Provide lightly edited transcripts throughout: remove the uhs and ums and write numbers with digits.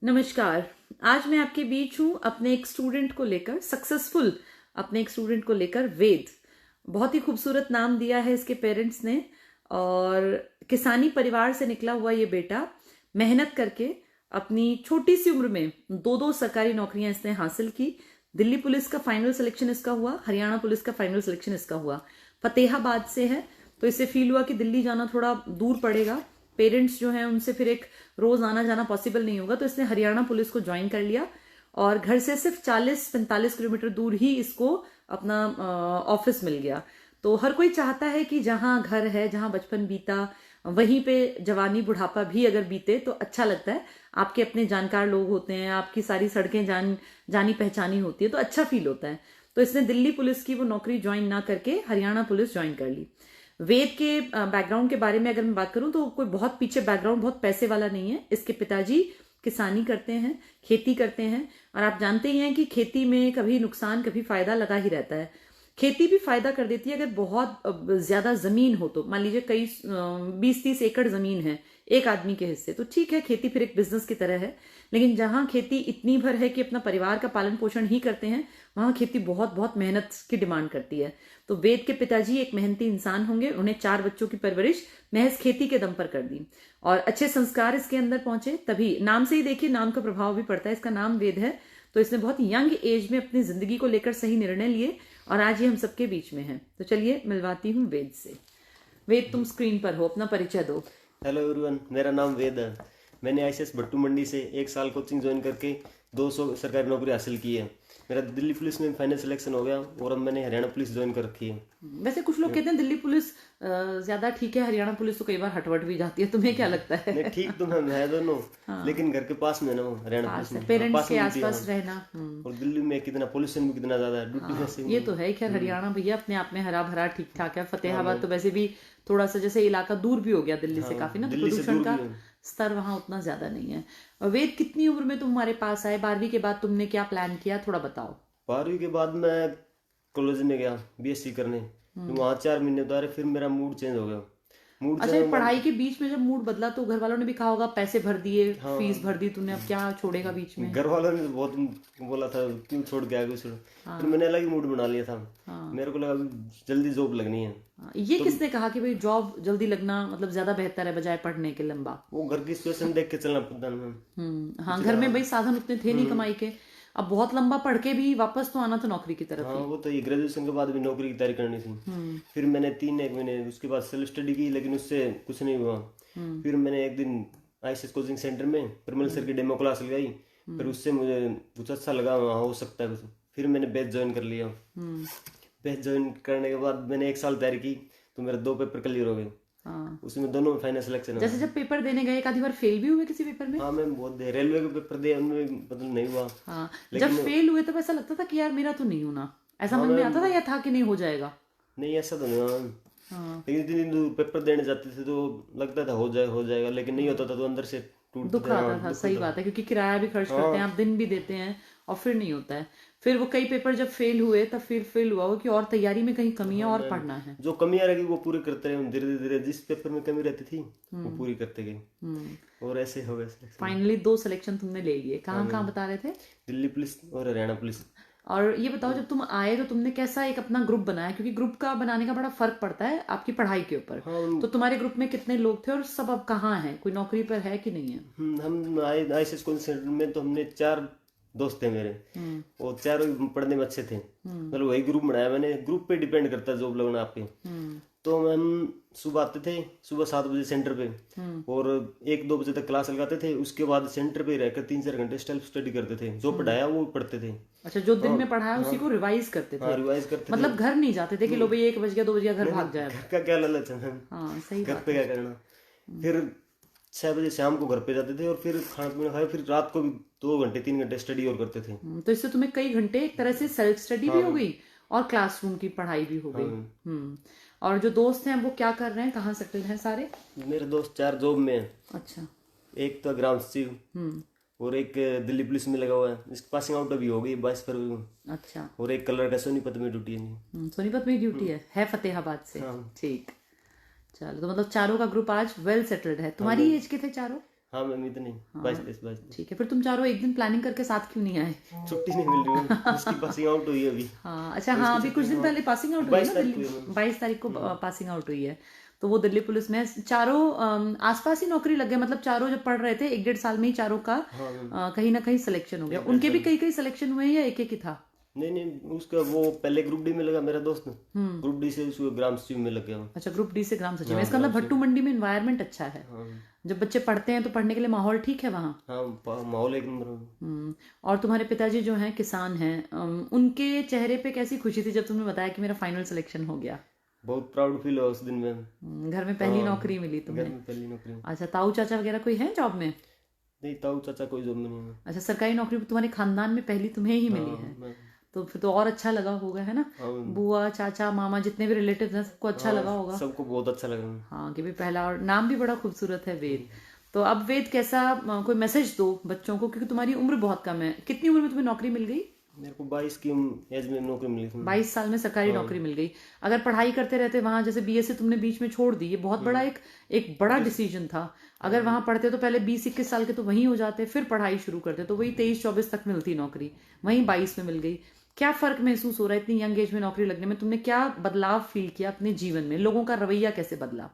नमस्कार। आज मैं आपके बीच हूँ अपने एक स्टूडेंट को लेकर, सक्सेसफुल अपने एक स्टूडेंट को लेकर। वेद, बहुत ही खूबसूरत नाम दिया है इसके पेरेंट्स ने। और किसानी परिवार से निकला हुआ ये बेटा मेहनत करके अपनी छोटी सी उम्र में दो दो सरकारी नौकरियां इसने हासिल की। दिल्ली पुलिस का फाइनल सिलेक्शन इसका हुआ, हरियाणा पुलिस का फाइनल सिलेक्शन इसका हुआ। फतेहाबाद से है तो इसे फील हुआ कि दिल्ली जाना थोड़ा दूर पड़ेगा, पेरेंट्स जो हैं उनसे फिर एक रोज आना जाना पॉसिबल नहीं होगा, तो इसने हरियाणा पुलिस को ज्वाइन कर लिया। और घर से सिर्फ 40-45 किलोमीटर दूर ही इसको अपना ऑफिस मिल गया। तो हर कोई चाहता है कि जहां घर है, जहां बचपन बीता, वहीं पे जवानी बुढ़ापा भी अगर बीते तो अच्छा लगता है। आपके अपने जानकार लोग होते हैं, आपकी सारी सड़कें जानी पहचानी होती है, तो अच्छा फील होता है। तो इसने दिल्ली पुलिस की वो नौकरी ज्वाइन ना करके हरियाणा पुलिस ज्वाइन कर ली। वेद के बैकग्राउंड के बारे में अगर मैं बात करूं तो कोई बहुत पीछे बैकग्राउंड, बहुत पैसे वाला नहीं है। इसके पिताजी किसानी करते हैं, खेती करते हैं। और आप जानते ही हैं कि खेती में कभी नुकसान कभी फायदा लगा ही रहता है। खेती भी फायदा कर देती है अगर बहुत ज्यादा जमीन हो तो। मान लीजिए कई 20-30 एकड़ जमीन है एक आदमी के हिस्से, तो ठीक है, खेती फिर एक बिजनेस की तरह है। लेकिन जहां खेती इतनी भर है कि अपना परिवार का पालन पोषण ही करते हैं, वहां खेती बहुत बहुत मेहनत की डिमांड करती है। तो वेद के पिताजी एक मेहनती इंसान होंगे। उन्हें 4 बच्चों की परवरिश महज खेती के दम पर कर दी और अच्छे संस्कार इसके अंदर पहुंचे। तभी नाम से ही देखिए, नाम का प्रभाव भी पड़ता है। इसका नाम वेद है, तो इसने बहुत यंग एज में अपनी जिंदगी को लेकर सही निर्णय लिए और आज ये हम सबके बीच में है। तो चलिए मिलवाती हूँ वेद से। वेद, तुम स्क्रीन पर हो, अपना परिचय दो। हेलो एवरीवन, मेरा नाम वेद है। मैंने आईसीएस भट्टू मंडी से 1 साल कोचिंग ज्वाइन करके 200 सरकारी नौकरी हासिल की है। मेरा दिल्ली पुलिस में फाइनल सिलेक्शन हो गया और अब मैंने हरियाणा पुलिस ज्वाइन कर रखी है। वैसे कुछ लोग कहते हैं दिल्ली पुलिस ज्यादा ठीक है, हरियाणा पुलिस तो कई बार हटवट भी जाती है। तुम्हें क्या लगता है? नहीं, ठीक तो है दोनों। लेकिन घर के पास में है ना वो हरियाणा पुलिस में, पेरेंट्स के में आसपास रहना। और दिल्ली में कितना पोल्यूशन भी कितना ज्यादा है, ड्यूटी से ये तो है। खैर हरियाणा भैया अपने आप में हरा भरा ठीक ठाक है। फतेहाबाद तो वैसे भी थोड़ा सा जैसे इलाका दूर भी हो गया दिल्ली से काफी ना, तो प्रदूषण का स्तर वहां उतना ज्यादा नहीं है। वेद, कितनी उम्र में तुम हमारे पास आए? 12वीं के बाद तुमने क्या प्लान किया, थोड़ा बताओ। 12वीं के बाद मैं कॉलेज में गया बीएससी करने। वहाँ 4 महीने उतारे, फिर मेरा मूड चेंज हो गया। अच्छा, पढ़ाई के बीच में जब मूड बदला तो घर वालों ने भी कहा होगा, पैसे भर दिए, फीस भर दी तूने, अब क्या छोड़ेगा बीच में? घर वालों ने बहुत बोला था क्यों छोड़ के आ गए। फिर मैंने अलग ही मूड बना लिया था। मेरे को लगा जल्दी जॉब लगनी है। ये किसने कहा कि भाई जॉब जल्दी लगना मतलब ज्यादा बेहतर है बजाय पढ़ने के लंबा? वो घर की सिचुएशन देख के चलना पड़ता है। हाँ, घर में भाई साधन उतने थे नहीं कमाई के। अब बहुत लंबा पढ़ के भी वापस तो आना था नौकरी की तरफ। हाँ, वो तो ये ग्रेजुएशन के बाद भी नौकरी की तैयारी करनी थी। फिर मैंने 3 महीने उसके बाद सेल्फ स्टडी की, लेकिन उससे कुछ नहीं हुआ। फिर मैंने एक दिन आईसीएस कोचिंग सेंटर में प्रमल सर की डेमो क्लास लगाई। फिर उससे मुझे कुछ अच्छा लगा, वहाँ हो सकता है कुछ। फिर मैंने बैच ज्वाइन कर लिया। बैच ज्वाइन करने के बाद मैंने 1 साल तैयारी की, तो मेरे 2 पेपर क्लियर हो गए। उसमें दोनों में फाइनल सिलेक्शन। जैसे जब पेपर देने गए, एक आधी बार फेल भी हुए किसी पेपर में? हाँ, मैं बहुत दे रेलवे के पेपर दिए, उनमें मतलब नहीं हुआ। हाँ, जब फेल हुए तब ऐसा लगता था कि यार मेरा तो नहीं होना, ऐसा मन में आता था या था कि नहीं हो जाएगा? नहीं, ऐसा तो नहीं हुआ। लेकिन इतनी पेपर देने जाते थे तो लगता था हो जाएगा, लेकिन नहीं होता था तो अंदर से दुख आता था। सही बात है, क्योंकि किराया भी खर्च करते हैं आप, दिन भी देते हैं और फिर नहीं होता है। फिर वो कई पेपर जब फेल हुए तब फिर फेल हुआ हो कि और तैयारी में कहीं कमियां और पढ़ना है। जो कमियां रहेगी वो पूरी करते रहे, धीरे धीरे जिस पेपर में कमी रहती थी वो पूरी करते गए और ऐसे हो गए। फाइनली 2 सिलेक्शन तुमने ले लिए। कहाँ बता रहे थे? दिल्ली पुलिस और हरियाणा पुलिस। और ये बताओ, जब तुम आए तो तुमने कैसा एक अपना ग्रुप बनाया? क्योंकि ग्रुप का बनाने का बड़ा फर्क पड़ता है आपकी पढ़ाई के ऊपर। तो तुम्हारे ग्रुप में कितने लोग थे और सब अब कहाँ हैं? कोई नौकरी पर है कि नहीं है? हम आईसीएस कोचिंग सेंटर में तो हमने 4 दोस्त थे मेरे, और चारों पढ़ने में अच्छे थे। मतलब वही ग्रुप बनाया मैंने। ग्रुप पे डिपेंड करता है जॉब लगना आपके। तो हम सुबह आते थे, सुबह 7 बजे सेंटर पे, और 1-2 बजे तक क्लास लगाते थे। उसके बाद सेंटर पे रहकर 3-4 घंटे सेल्फ स्टडी करते थे। जो पढ़ाया वो पढ़ते थे। अच्छा, जो दिन में पढ़ाया उसी को रिवाइज करते थे? रिवाइज करते मतलब घर नहीं जाते थे कि लो भाई 1 बज गया 2 बज गया घर भाग जाए? घर का क्या लालच है, सही घर पे क्या करना। फिर 6 बजे शाम को घर पे जाते थे और फिर खाना पीना खाए, फिर रात को भी 2 घंटे 3 घंटे स्टडी और करते थे। तो इससे तुम्हें कई घंटे एक तरह से सेल्फ स्टडी भी हो गई और क्लासरूम की पढ़ाई भी हो गई। और जो दोस्त हैं वो क्या कर रहे हैं, कहाँ सेटल हैं सारे? मेरे दोस्त 4 जॉब में हैं। अच्छा। एक तो ग्राम सचिव, और एक दिल्ली पुलिस में लगा हुआ है, इसकी पासिंग आउट अभी हो गई 22 फरवरी को। अच्छा। और एक कलर का सोनीपत में ड्यूटी है। सोनीपत में ड्यूटी है फतेहाबाद से। ठीक, चलो। तो मतलब चारों का ग्रुप आज वेल सेटल्ड है। तुम्हारी एज के थे चारों? हाँ मैम इतने 22-23। ठीक है, फिर तुम चारों एक दिन प्लानिंग करके साथ क्यों नहीं आए? छुट्टी नहीं मिल रही मैम, उसकी पासिंग आउट हुई है अभी। हाँ अच्छा, हाँ अभी कुछ दिन पहले पासिंग आउट हुई है ना, 22 तारीख को पासिंग आउट हुई है। तो वो दिल्ली पुलिस में चारों आसपास ही नौकरी लग गए, मतलब चारों जब पढ़ रहे थे 1-1.5 साल में ही चारों का कहीं ना कहीं सिलेक्शन हो गया। उनके भी कई सिलेक्शन हुए हैं या एक ही था? नहीं, उसका वो पहले ग्रुप डी में लगा मेरा दोस्त, ग्रुप डी से उसको ग्राम सचिव में लग गया। अच्छा, ग्रुप डी से ग्राम सचिव में। इसका मतलब भट्टू मंडी में एनवायरनमेंट अच्छा है। जब बच्चे पढ़ते हैं तो पढ़ने के लिए माहौल ठीक है वहाँ? हाँ माहौल एक नंबर। और तुम्हारे पिताजी जो हैं किसान हैं, उनके चेहरे पे कैसी खुशी थी जब तुमने बताया कि मेरा फाइनल सिलेक्शन हो गया? बहुत प्राउड फील हुआ उस दिन में। घर में पहली नौकरी मिली तुम्हें? घर में पहली नौकरी। अच्छा, ताऊ चाचा वगैरह कोई है जॉब में? नहीं, ताऊ चाचा कोई जॉब में नहीं है। अच्छा, सरकारी नौकरी तुम्हारे खानदान में पहली तुम्हें ही मिली है, तो फिर तो और अच्छा लगा होगा, है ना? बुआ चाचा मामा जितने भी रिलेटिव हैं सबको अच्छा लगा होगा? सबको बहुत अच्छा लगा। हाँ, कि भी पहला, और नाम भी बड़ा खूबसूरत है वेद। तो अब वेद कैसा, कोई मैसेज दो बच्चों को, क्योंकि तुम्हारी उम्र बहुत कम है। कितनी उम्र में तुम्हें नौकरी मिल गई? मेरे को 22 की एज में नौकरी मिली थी। 22 साल में सरकारी नौकरी मिल गई। अगर पढ़ाई करते रहते वहां, जैसे बीएससी तुमने बीच में छोड़ दी, ये बहुत बड़ा एक बड़ा डिसीजन था। अगर वहां पढ़ते तो पहले 20-21 साल के तो वहीं हो जाते, फिर पढ़ाई शुरू करते तो वही 23-24 तक मिलती नौकरी, वहीं 22 में मिल गई। क्या फर्क महसूस हो रहा है इतनी यंग एज में नौकरी लगने में? तुमने क्या बदलाव फील किया अपने जीवन में? लोगों का रवैया कैसे बदला?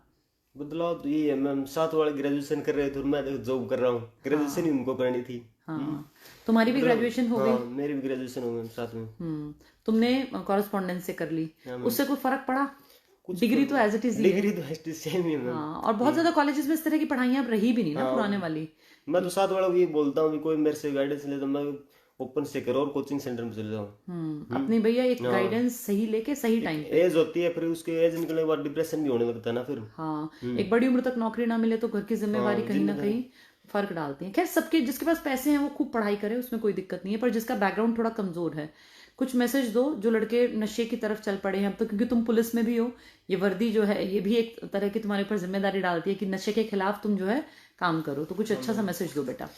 बदलाव तो ये है मैम, साथ वाले ग्रेजुएशन कर रहे थे और मैं जॉब कर रहा हूँ। ग्रेजुएशन ही उनको करनी थी। हाँ, तुम्हारी भी ग्रेजुएशन हो गई? मेरी भी ग्रेजुएशन हो गई साथ में। तुमने कॉरेस्पॉन्डेंस से कर ली, उससे कोई फर्क पड़ा? डिग्री तो एज इट इज, डिग्री तो एज इट इज सेम ही है। हाँ, और बहुत ज्यादा कॉलेजेस में इस तरह की पढ़ाइयाँ अब रही भी नहीं ना, पुराने वाली। मैं तो साथ वालों को ये बोलता हूँ कि कोई मेरे से गाइडेंस ले तो मैं ओपन से करो और कोचिंग सेंटर में चले जाओ। अपनी भैया एक गाइडेंस सही लेके सही टाइम पे। एज होती है, फिर उसके एज निकलने के बाद डिप्रेशन भी होने लगता है ना फिर। हाँ, एक बड़ी उम्र तक नौकरी ना मिले तो घर की जिम्मेवारी कहीं ना कहीं फर्क डालती है। खैर, सबके, जिसके पास पैसे हैं वो खूब पढ़ाई करे, उसमें कोई दिक्कत नहीं है, पर जिसका बैकग्राउंड थोड़ा कमजोर है, कुछ मैसेज दो जो लड़के नशे की तरफ चल पड़े हैं अब तो, क्योंकि तुम पुलिस में भी हो, ये वर्दी जो है ये भी एक तरह की तुम्हारे ऊपर जिम्मेदारी डालती है कि नशे के खिलाफ तुम जो है काम करो। तो कुछ अच्छा सा मैसेज दो बेटा।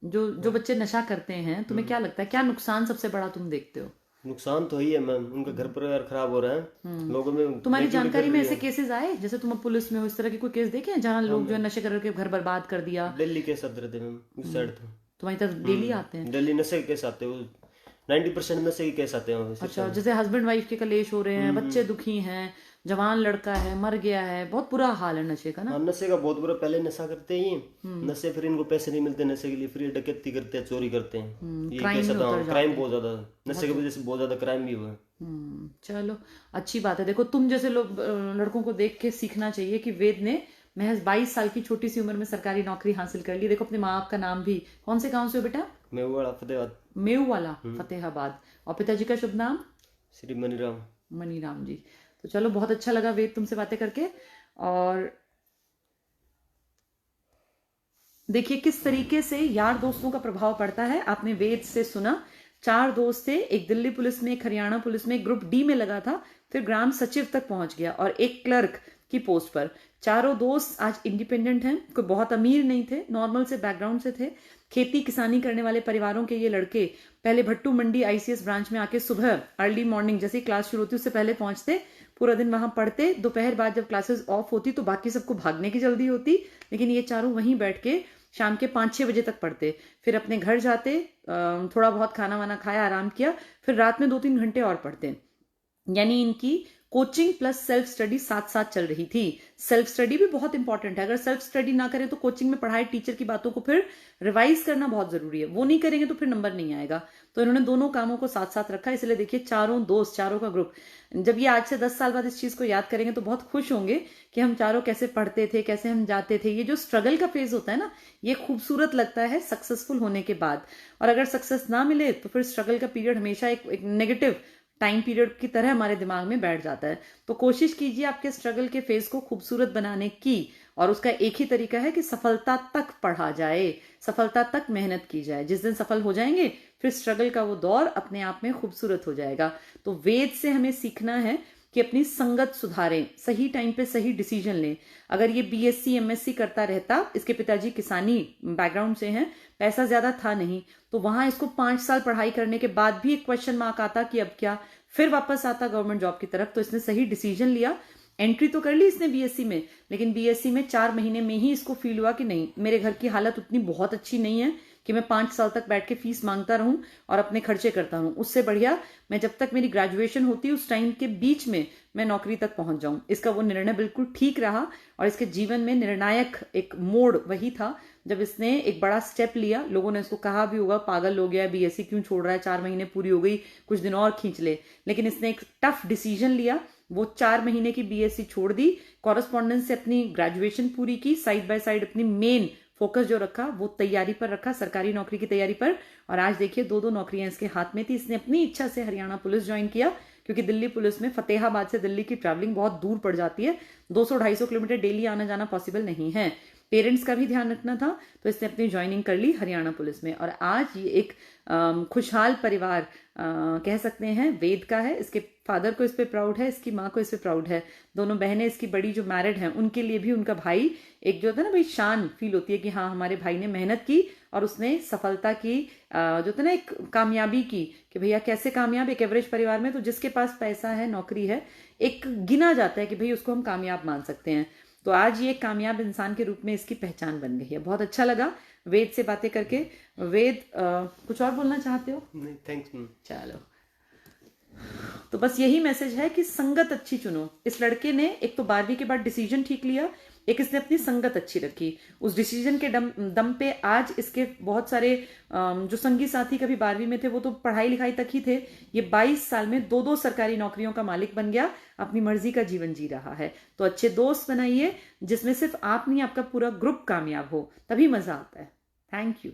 जो बच्चे नशा करते हैं, तुम्हें क्या लगता है क्या नुकसान सबसे बड़ा तुम देखते हो? नुकसान तो ही है मैम, उनका घर परिवार खराब हो रहा है लोगों में। तुम्हारी जानकारी में ऐसे केसेस आए, जैसे तुम पुलिस में हो, इस तरह के कोई केस देखे हैं जहाँ लोग जो है नशे करके घर बर्बाद कर दिया? दिल्ली केस आते रहते मैम, उस साइड तो तुम्हारी तरफ डेली आते हैं? दिल्ली नशे के केस आते हैं, 90% नशे के केस आते हैं। अच्छा, जैसे हस्बैंड वाइफ के कलेश हो रहे हैं, बच्चे दुखी हैं, जवान लड़का है मर गया है, बहुत बुरा हाल है नशे का ना। नशे का बहुत बुरा। पहले नशा करते ही नशे, फिर इनको पैसे नहीं मिलते नशे के लिए, फिर ये डकैती करते हैं, चोरी करते हैं। ये कैसा था, क्राइम बहुत ज्यादा, नशे की वजह से बहुत ज्यादा क्राइम भी हुआ है। चलो अच्छी बात है। देखो, तुम जैसे लोग, लड़कों को देख के सीखना चाहिए कि वेद ने महज 22 साल की छोटी सी उम्र में सरकारी नौकरी हासिल कर ली। देखो, अपने माँ बाप का नाम भी, कौन से गांव से हो बेटा? मेवाड़ा फतेहाबाद। मेवाड़ा फतेहाबाद। और पिताजी का शुभ नाम? श्री मनीराम। मनीराम जी। तो चलो, बहुत अच्छा लगा वेद तुमसे बातें करके। और देखिए किस तरीके से यार दोस्तों का प्रभाव पड़ता है। आपने वेद से सुना, 4 दोस्त थे, एक दिल्ली पुलिस में, एक हरियाणा पुलिस में, एक ग्रुप डी में लगा था, फिर ग्राम सचिव तक पहुंच गया और एक क्लर्क की पोस्ट पर। चारों दोस्त आज इंडिपेंडेंट हैं, कोई बहुत अमीर नहीं थे, नॉर्मल से बैकग्राउंड से थे। खेती किसानी करने वाले परिवारों के ये लड़के पहले भट्टू मंडी आईसीएस ब्रांच में आके सुबह अर्ली मॉर्निंग जैसे ही क्लास शुरू होती उससे पहले पहुंचते, पूरा दिन वहां पढ़ते, दोपहर बाद जब क्लासेस ऑफ होती तो बाकी सबको भागने की जल्दी होती, लेकिन ये चारों वहीं बैठ के शाम के 5-6 बजे तक पढ़ते, फिर अपने घर जाते, थोड़ा बहुत खाना वाना खाया, आराम किया, फिर रात में 2-3 घंटे और पढ़ते। यानी इनकी कोचिंग प्लस सेल्फ स्टडी साथ साथ चल रही थी। सेल्फ स्टडी भी बहुत इंपॉर्टेंट है, अगर सेल्फ स्टडी ना करें तो कोचिंग में पढ़ाई टीचर की बातों को फिर रिवाइज करना बहुत जरूरी है, वो नहीं करेंगे तो फिर नंबर नहीं आएगा। तो इन्होंने दोनों कामों को साथ साथ रखा। इसलिए देखिए, चारों दोस्त, चारों का ग्रुप, जब ये आज से 10 साल बाद इस चीज को याद करेंगे तो बहुत खुश होंगे कि हम चारों कैसे पढ़ते थे, कैसे हम जाते थे। ये जो स्ट्रगल का फेज होता है ना, ये खूबसूरत लगता है सक्सेसफुल होने के बाद। और अगर सक्सेस ना मिले तो फिर स्ट्रगल का पीरियड हमेशा एक नेगेटिव टाइम पीरियड की तरह हमारे दिमाग में बैठ जाता है। तो कोशिश कीजिए आपके स्ट्रगल के फेज को खूबसूरत बनाने की, और उसका एक ही तरीका है कि सफलता तक पढ़ा जाए, सफलता तक मेहनत की जाए। जिस दिन सफल हो जाएंगे फिर स्ट्रगल का वो दौर अपने आप में खूबसूरत हो जाएगा। तो वेद से हमें सीखना है कि अपनी संगत सुधारें, सही टाइम पे सही डिसीजन लें। अगर ये बीएससी एमएससी करता रहता, इसके पिताजी किसानी बैकग्राउंड से हैं, पैसा ज्यादा था नहीं, तो वहां इसको 5 साल पढ़ाई करने के बाद भी एक क्वेश्चन मार्क आता कि अब क्या, फिर वापस आता गवर्नमेंट जॉब की तरफ। तो इसने सही डिसीजन लिया एंट्री तो कर ली इसने बीएससी में, लेकिन बीएससी में 4 महीने में ही इसको फील हुआ कि नहीं, मेरे घर की हालत उतनी बहुत अच्छी नहीं है कि मैं 5 साल तक बैठ के फीस मांगता रहूं और अपने खर्चे करता रहूं। उससे बढ़िया मैं जब तक मेरी ग्रेजुएशन होती उस टाइम के बीच में मैं नौकरी तक पहुंच जाऊं। इसका वो निर्णय बिल्कुल ठीक रहा और इसके जीवन में निर्णायक एक मोड़ वही था जब इसने एक बड़ा स्टेप लिया। लोगों ने इसको कहा भी होगा पागल हो गया, बीएससी क्यों छोड़ रहा है, 4 महीने पूरी हो गई, कुछ दिन और खींच ले। लेकिन इसने एक टफ डिसीजन लिया, वो 4 महीने की बीएससी छोड़ दी, कॉरेस्पॉन्डेंस से अपनी ग्रेजुएशन पूरी की, साइड बाय साइड अपनी मेन फोकस जो रखा वो तैयारी पर रखा, सरकारी नौकरी की तैयारी पर। और आज देखिए 2 नौकरियां इसके हाथ में थी। इसने अपनी इच्छा से हरियाणा पुलिस ज्वाइन किया, क्योंकि दिल्ली पुलिस में फतेहाबाद से दिल्ली की ट्रैवलिंग बहुत दूर पड़ जाती है, 200-250 किलोमीटर डेली आना जाना पॉसिबल नहीं है। पेरेंट्स का भी ध्यान रखना था, तो इसने अपनी ज्वाइनिंग कर ली हरियाणा पुलिस में। और आज ये एक खुशहाल परिवार कह सकते हैं वेद का है। इसके फादर को इस पे प्राउड है, इसकी माँ को इस पे प्राउड है। दोनों बहनें इसकी बड़ी जो मैरिड हैं उनके लिए भी उनका भाई एक जो होता है ना भाई शान फील होती है कि हाँ हमारे भाई ने मेहनत की और उसने सफलता की, जो होता है ना एक कामयाबी की, कि भैया कैसे कामयाब। एक एवरेज परिवार में तो जिसके पास पैसा है, नौकरी है, एक गिना जाता है कि भाई उसको हम कामयाब मान सकते हैं। तो आज ये एक कामयाब इंसान के रूप में इसकी पहचान बन गई है। बहुत अच्छा लगा वेद से बातें करके। वेद कुछ और बोलना चाहते हो? नहीं, थैंक्स। चलो, तो बस यही मैसेज है कि संगत अच्छी चुनो। इस लड़के ने एक तो 12वीं के बाद डिसीजन ठीक लिया, एक इसने अपनी संगत अच्छी रखी। उस डिसीजन के दम पे आज इसके बहुत सारे जो संगी साथी कभी 12वीं में थे वो तो पढ़ाई लिखाई तक ही थे, ये 22 साल में 2 सरकारी नौकरियों का मालिक बन गया, अपनी मर्जी का जीवन जी रहा है। तो अच्छे दोस्त बनाइए जिसमें सिर्फ आप नहीं आपका पूरा ग्रुप कामयाब हो, तभी मजा आता है। Thank you.